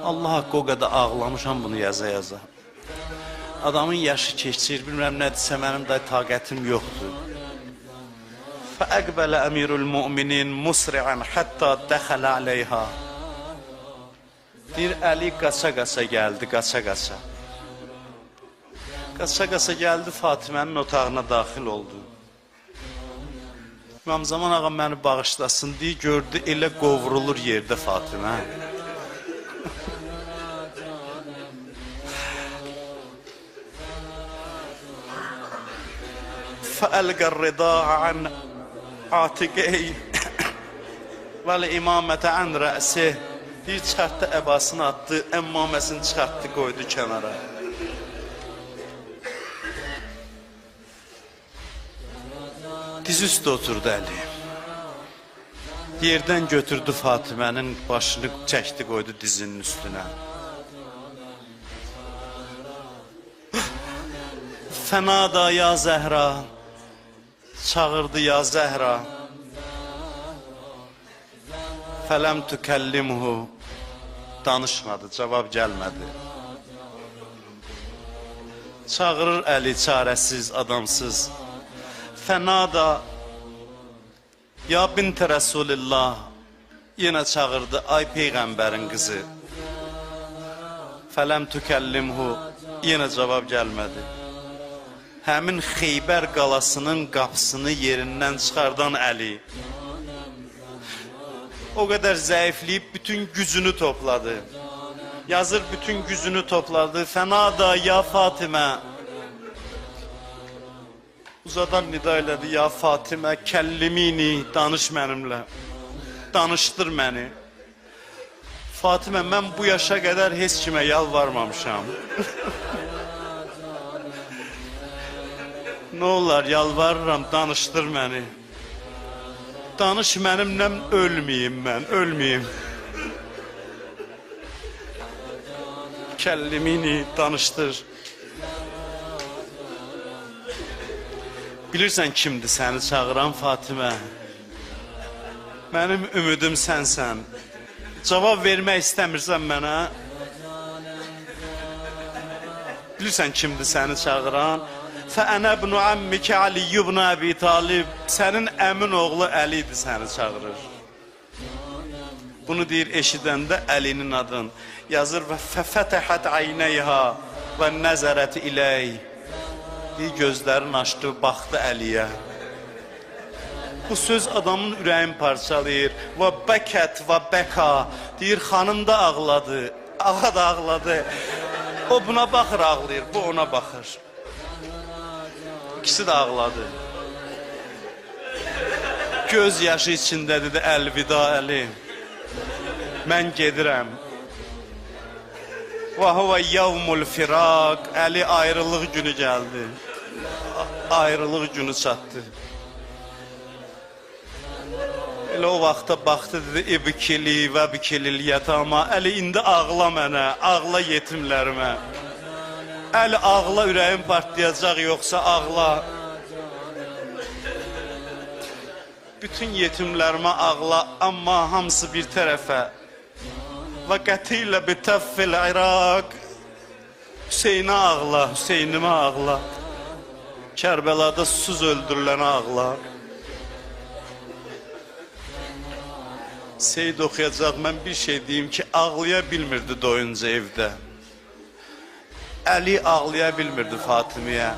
Allah haqqı o qədər ağlamışam bunu yaza. Adamın yaşı keçir, bilmirəm nədirsə mənim də taqətim yoxdur. Fəəqbələ əmirul müminin musri'an hətta dəxələ aleyha. Deyir, Əli qaça-qaça gəldi, qaça-qaça. Qaça-qaça gəldi, Fatimənin otağına daxil oldu. İmam Zaman ağa məni bağışlasın deyə gördü, elə qovrulur yerdə Fatimə. فألقى الرضاع عن عاتقه والإمامة عن رأسه. Bir çıxartdı, əbasını atdı, əmmaməsini çıxartdı, qoydu kənara. Diz üstə oturdu Əli. Yerdən götürdü Fatimənin başını, çəkdi, qoydu dizinin üstünə. Fənada ya Zəhra, çağırdı ya Zəhra. Fələm tükəllimhu, danışmadı, cavab gəlmədi. Çağırır Əli, çarəsiz, adamsız. Fənada ya bint-i Rəsulillah, yenə çağırdı, ay Peyğəmbərin qızı. Fələm tükəllimhu, yenə cavab gəlmədi. Həmin Xeybər qalasının qapısını yerindən çıxardan Əli o qədər zəifləyib bütün gücünü topladı. Yazır, bütün gücünü topladı. Fənada ya Fatimə, uzadan nida elədi, ya Fatimə kəllimini, danış mənimlə, danışdır məni. Fatimə, mən bu yaşa qədər heç kimə yalvarmamışam. Nə olar, yalvarıram, danışdır məni. Danış mənimlə, ölməyim mən, ölməyim. Kəllimini danışdır. Bilirsən kimdir səni çağıran Fatimə? Mənim ümidim sənsən. Cavab vermək istəmirsən mənə? Bilirsən kimdir səni çağıran? Fəənə ibn əmmikə Ali ibn Əbi Talib, sənin əmin oğlu Əlidir səni çağırır. Bunu deyir eşidəndə Əlinin adın. Yazır və fəfətəhət əynəyha və nəzərət iləy. Deyir, gözlərini açdı, baxdı Əliyə. Bu söz adamın ürəyin parçalayır. Və bəkət və bəka. Deyir, xanım da ağladı, ağa da ağladı. O buna baxır, ağlayır, bu ona baxır. İkisi də ağladı. Göz yaşı içində dedi, əlvida Əli. Mən gedirəm. Və huvə yevmul firaq. Əli, ayrılıq günü gəldi. Ayrılıq günü çatdı. Elə o vaxta baxdı, dedi, ibkili və bikilil yətama. Əli, indi ağla mənə, ağla yetimlərimə. Əli, ağla, ürəyim partlayacaq, yoxsa ağla. Bütün yetimlərimə ağla, amma hamısı bir tərəfə. Və qətilə bitəffil İraq. Hüseynə ağla, Hüseynimə ağla. Kərbəlada susuz öldürülənə ağla. Seyid oxuyacaq, mən bir şey deyim ki, ağlaya bilmirdi doyunca evdə. Əli ağlaya bilmirdi Fatimiyə.